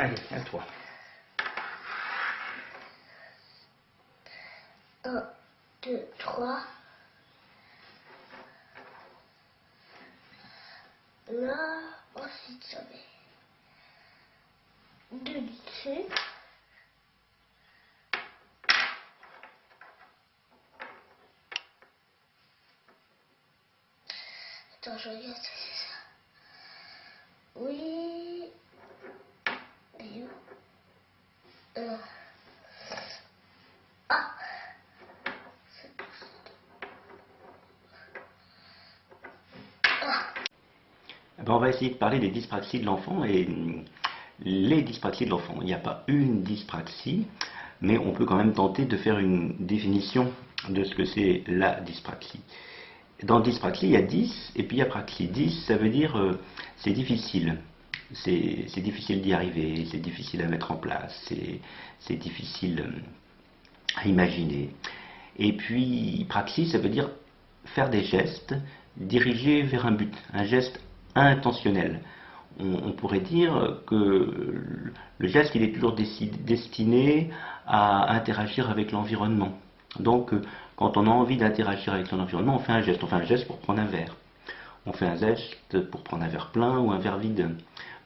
Allez, à toi. 1, 2, 3. Là, ensuite ça met 2 dessus. Attends, je regarde si c'est ça. Oui. Et où? Ah. On va essayer de parler des dyspraxies de l'enfant. Et les dyspraxies de l'enfant, il n'y a pas une dyspraxie, mais on peut quand même tenter de faire une définition de ce que c'est la dyspraxie. Dans dyspraxie, il y a 10 et puis il y a praxie. 10, ça veut dire c'est difficile. C'est difficile d'y arriver, c'est difficile à mettre en place, c'est difficile à imaginer. Et puis praxie, ça veut dire faire des gestes dirigés vers un but, un geste intentionnel. On pourrait dire que le geste, il est toujours destiné à interagir avec l'environnement. Donc, quand on a envie d'interagir avec son environnement, on fait un geste. On fait un geste pour prendre un verre. On fait un geste pour prendre un verre plein ou un verre vide,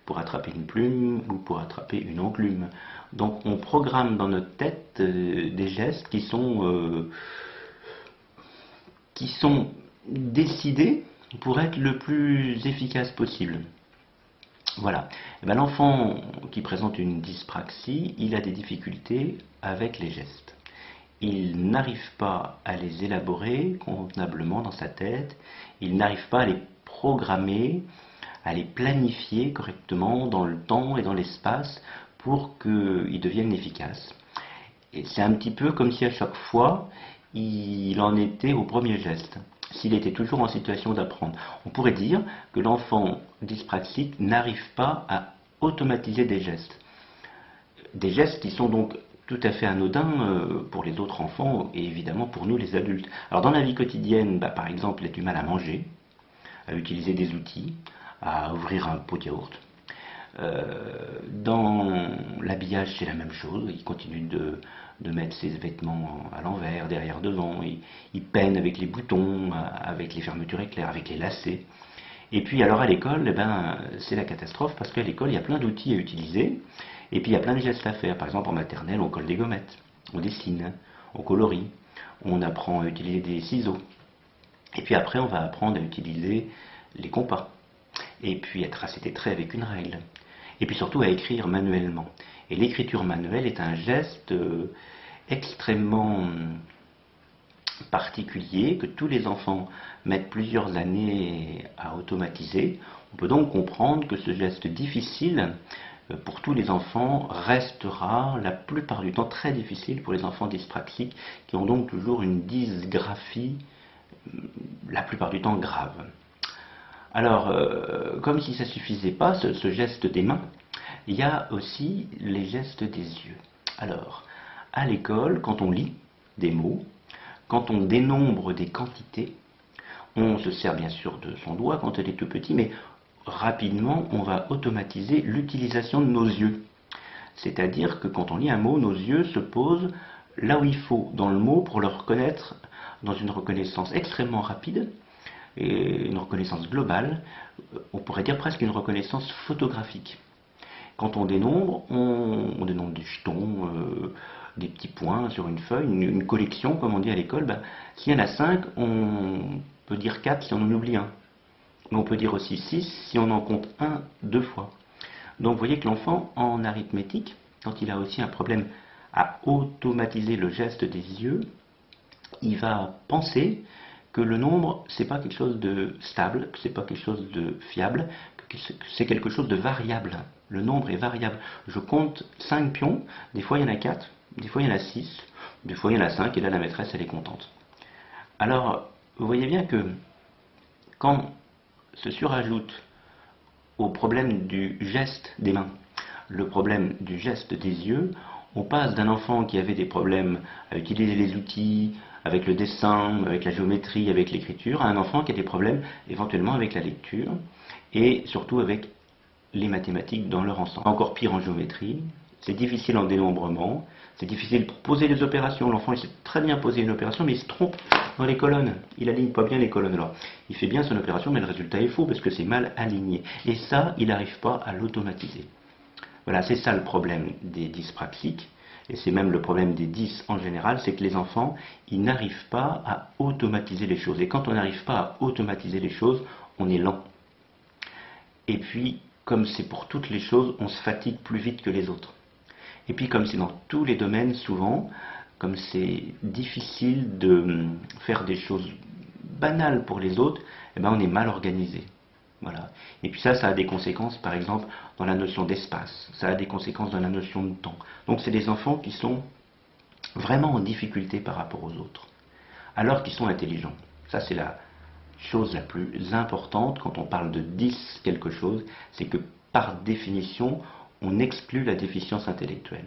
pour attraper une plume ou pour attraper une enclume. Donc, on programme dans notre tête des gestes qui sont décidés pour être le plus efficace possible. Voilà. Et ben, l'enfant qui présente une dyspraxie, il a des difficultés avec les gestes. Il n'arrive pas à les élaborer convenablement dans sa tête, il n'arrive pas à les programmer, à les planifier correctement dans le temps et dans l'espace pour qu'ils deviennent efficaces. Et c'est un petit peu comme si à chaque fois, il en était au premier geste, s'il était toujours en situation d'apprendre. On pourrait dire que l'enfant dyspraxique n'arrive pas à automatiser des gestes. Des gestes qui sont donc tout à fait anodins pour les autres enfants et évidemment pour nous les adultes. Alors dans la vie quotidienne, par exemple, il a du mal à manger, à utiliser des outils, à ouvrir un pot de yaourt. Dans l'habillage, c'est la même chose. Il continue de mettre ses vêtements à l'envers, derrière, devant. Il peine avec les boutons, avec les fermetures éclairs, avec les lacets. Et puis alors à l'école, c'est la catastrophe parce qu'à l'école, il y a plein d'outils à utiliser. Et puis il y a plein de gestes à faire. Par exemple, en maternelle, on colle des gommettes, on dessine, on colorie, on apprend à utiliser des ciseaux. Et puis après, on va apprendre à utiliser les compas. Et puis à tracer des traits avec une règle. Et puis surtout à écrire manuellement. Et l'écriture manuelle est un geste extrêmement particulier que tous les enfants mettent plusieurs années à automatiser. On peut donc comprendre que ce geste difficile pour tous les enfants restera la plupart du temps très difficile pour les enfants dyspraxiques qui ont donc toujours une dysgraphie la plupart du temps grave. Alors, comme si ça ne suffisait pas, ce geste des mains, il y a aussi les gestes des yeux. Alors, à l'école, quand on lit des mots, quand on dénombre des quantités, on se sert bien sûr de son doigt quand elle est tout petit, mais rapidement, on va automatiser l'utilisation de nos yeux. C'est-à-dire que quand on lit un mot, nos yeux se posent là où il faut dans le mot pour le reconnaître dans une reconnaissance extrêmement rapide, et une reconnaissance globale, on pourrait dire presque une reconnaissance photographique. Quand on dénombre dénombre des jetons, des petits points sur une feuille, une collection, comme on dit à l'école. S'il y en a 5, on peut dire 4 si on en oublie un. Mais on peut dire aussi 6 si on en compte un 2 fois. Donc vous voyez que l'enfant, en arithmétique, quand il a aussi un problème à automatiser le geste des yeux, il va penser que le nombre, c'est pas quelque chose de stable, que c'est pas quelque chose de fiable, que c'est quelque chose de variable. Le nombre est variable. Je compte 5 pions, des fois il y en a 4, des fois il y en a 6, des fois il y en a 5, et là la maîtresse elle est contente. Alors, vous voyez bien que quand se surajoute au problème du geste des mains, le problème du geste des yeux, on passe d'un enfant qui avait des problèmes à utiliser les outils, avec le dessin, avec la géométrie, avec l'écriture, à un enfant qui a des problèmes éventuellement avec la lecture et surtout avec les mathématiques dans leur ensemble. Encore pire en géométrie, c'est difficile en dénombrement, c'est difficile pour poser des opérations. L'enfant il sait très bien poser une opération, mais il se trompe dans les colonnes. Il aligne pas bien les colonnes. Alors, il fait bien son opération, mais le résultat est faux parce que c'est mal aligné. Et ça, il n'arrive pas à l'automatiser. Voilà, c'est ça le problème des dyspraxiques. Et c'est même le problème des 10 en général, c'est que les enfants, ils n'arrivent pas à automatiser les choses. Et quand on n'arrive pas à automatiser les choses, on est lent. Et puis, comme c'est pour toutes les choses, on se fatigue plus vite que les autres. Et puis, comme c'est dans tous les domaines, souvent, comme c'est difficile de faire des choses banales pour les autres, eh ben, on est mal organisé. Voilà. Et puis ça a des conséquences, par exemple, dans la notion d'espace. Ça a des conséquences dans la notion de temps. Donc, c'est des enfants qui sont vraiment en difficulté par rapport aux autres, alors qu'ils sont intelligents. Ça, c'est la chose la plus importante quand on parle de 10 quelque chose, c'est que par définition, on exclut la déficience intellectuelle.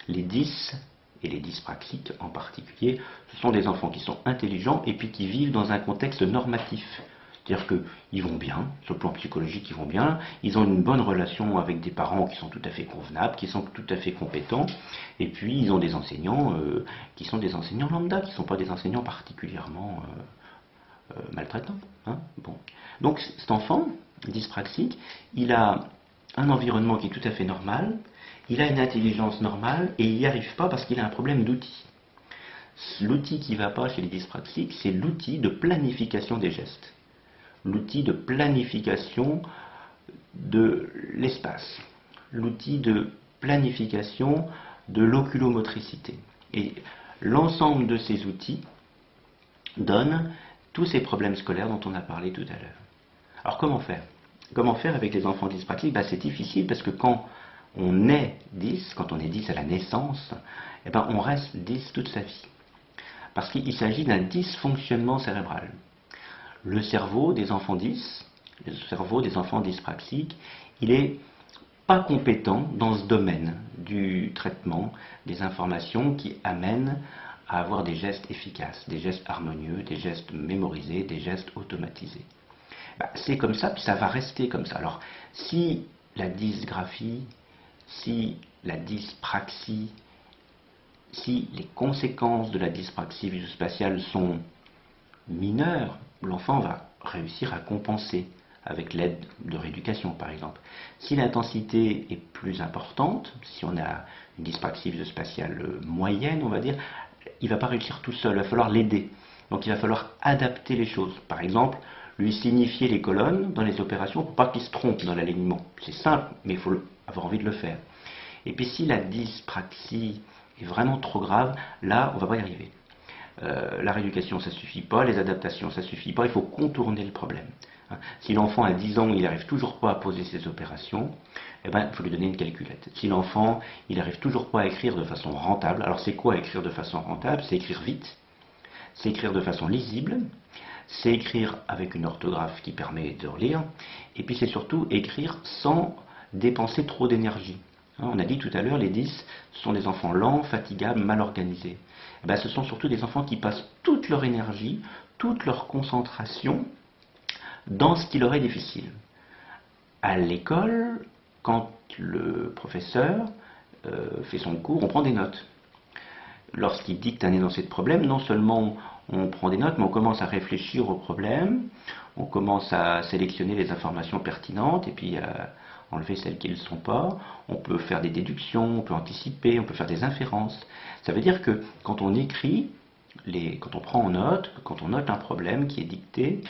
Les 10 et les dyspraxiques en particulier, ce sont des enfants qui sont intelligents et puis qui vivent dans un contexte normatif. C'est-à-dire qu'ils vont bien, sur le plan psychologique, ils vont bien, ils ont une bonne relation avec des parents qui sont tout à fait convenables, qui sont tout à fait compétents, et puis ils ont des enseignants qui sont des enseignants lambda, qui ne sont pas des enseignants particulièrement maltraitant. Hein, bon. Donc cet enfant dyspraxique, il a un environnement qui est tout à fait normal, il a une intelligence normale et il n'y arrive pas parce qu'il a un problème d'outil. L'outil qui ne va pas chez les dyspraxiques, c'est l'outil de planification des gestes, l'outil de planification de l'espace, l'outil de planification de l'oculomotricité. Et l'ensemble de ces outils donne tous ces problèmes scolaires dont on a parlé tout à l'heure. Alors comment faire? Comment faire avec les enfants dyspraxiques? C'est difficile parce que quand on est 10, quand on est 10 à la naissance, on reste 10 toute sa vie. Parce qu'il s'agit d'un dysfonctionnement cérébral. Le cerveau des enfants 10, le cerveau des enfants dyspraxiques, il n'est pas compétent dans ce domaine du traitement des informations qui amènent à avoir des gestes efficaces, des gestes harmonieux, des gestes mémorisés, des gestes automatisés. C'est comme ça, puis ça va rester comme ça. Alors, si la dysgraphie, si la dyspraxie, si les conséquences de la dyspraxie visuospatiale sont mineures, l'enfant va réussir à compenser avec l'aide de rééducation, par exemple. Si l'intensité est plus importante, si on a une dyspraxie visuospatiale moyenne, on va dire, il ne va pas réussir tout seul, il va falloir l'aider. Donc il va falloir adapter les choses. Par exemple, lui signifier les colonnes dans les opérations pour pas qu'il se trompe dans l'alignement. C'est simple, mais il faut avoir envie de le faire. Et puis si la dyspraxie est vraiment trop grave, là, on ne va pas y arriver. La rééducation, ça ne suffit pas, les adaptations, ça ne suffit pas, il faut contourner le problème. Si l'enfant a 10 ans, il n'arrive toujours pas à poser ses opérations, il faut lui donner une calculette. Si l'enfant, il n'arrive toujours pas à écrire de façon rentable, alors c'est quoi écrire de façon rentable? C'est écrire vite, c'est écrire de façon lisible, c'est écrire avec une orthographe qui permet de relire, et puis c'est surtout écrire sans dépenser trop d'énergie. On a dit tout à l'heure, les 10, ce sont des enfants lents, fatigables, mal organisés. Ce sont surtout des enfants qui passent toute leur énergie, toute leur concentration dans ce qui leur est difficile. À l'école, quand le professeur fait son cours, on prend des notes. Lorsqu'il dicte un énoncé de problème, non seulement on prend des notes, mais on commence à réfléchir au problème, on commence à sélectionner les informations pertinentes et puis à enlever celles qui ne le sont pas. On peut faire des déductions, on peut anticiper, on peut faire des inférences. Ça veut dire que quand on écrit, quand on prend en note, quand on note un problème qui est dicté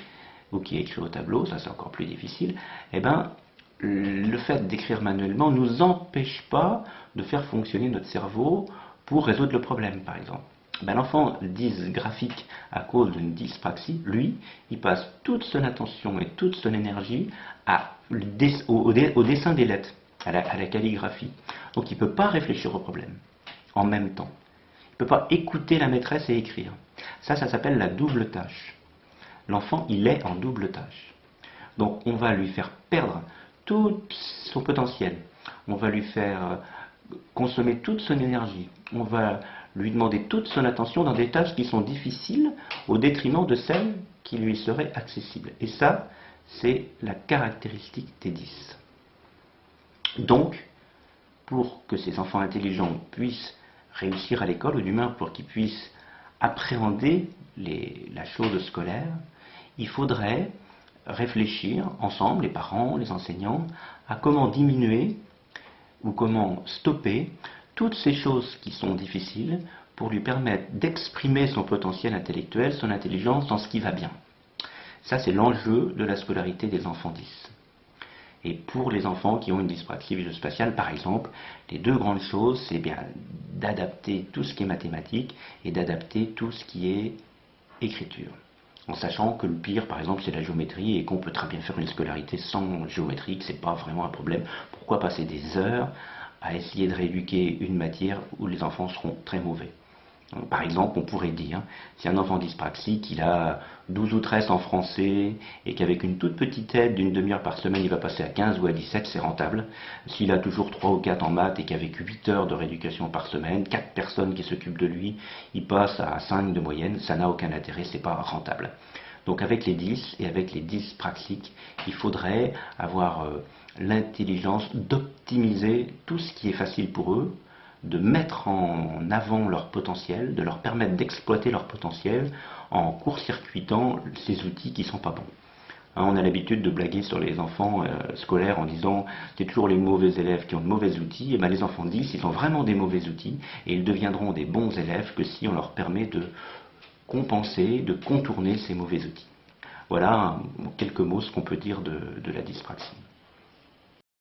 ou qui est écrit au tableau, ça c'est encore plus difficile, le fait d'écrire manuellement ne nous empêche pas de faire fonctionner notre cerveau pour résoudre le problème, par exemple. L'enfant dysgraphique à cause d'une dyspraxie, lui, il passe toute son attention et toute son énergie au dessin des lettres, à la calligraphie. Donc il ne peut pas réfléchir au problème en même temps. Il ne peut pas écouter la maîtresse et écrire. Ça s'appelle la double tâche. L'enfant, il est en double tâche. Donc on va lui faire perdre tout son potentiel. On va lui faire consommer toute son énergie. On va lui demander toute son attention dans des tâches qui sont difficiles au détriment de celles qui lui seraient accessibles. Et ça, c'est la caractéristique des 10. Donc, pour que ces enfants intelligents puissent réussir à l'école, ou du moins pour qu'ils puissent appréhender la chose scolaire, il faudrait réfléchir ensemble, les parents, les enseignants, à comment diminuer ou comment stopper toutes ces choses qui sont difficiles pour lui permettre d'exprimer son potentiel intellectuel, son intelligence dans ce qui va bien. Ça, c'est l'enjeu de la scolarité des enfants 10. Et pour les enfants qui ont une dyspraxie visuospatiale, par exemple, les deux grandes choses, c'est bien d'adapter tout ce qui est mathématique et d'adapter tout ce qui est écriture. En sachant que le pire, par exemple, c'est la géométrie et qu'on peut très bien faire une scolarité sans géométrie, que c'est pas vraiment un problème. Pourquoi passer des heures à essayer de rééduquer une matière où les enfants seront très mauvais? Par exemple, on pourrait dire, si un enfant dyspraxique, il a 12 ou 13 en français, et qu'avec une toute petite aide d'une demi-heure par semaine, il va passer à 15 ou à 17, c'est rentable. S'il a toujours 3 ou 4 en maths, et qu'avec 8 heures de rééducation par semaine, 4 personnes qui s'occupent de lui, il passe à 5 de moyenne, ça n'a aucun intérêt, c'est pas rentable. Donc avec les 10 et avec les dyspraxiques, il faudrait avoir l'intelligence d'optimiser tout ce qui est facile pour eux, de mettre en avant leur potentiel, de leur permettre d'exploiter leur potentiel en court-circuitant ces outils qui ne sont pas bons. On a l'habitude de blaguer sur les enfants scolaires en disant c'est toujours les mauvais élèves qui ont de mauvais outils. Et bien les enfants 10, ils ont vraiment des mauvais outils et ils deviendront des bons élèves que si on leur permet de compenser, de contourner ces mauvais outils. Voilà en quelques mots ce qu'on peut dire de la dyspraxie.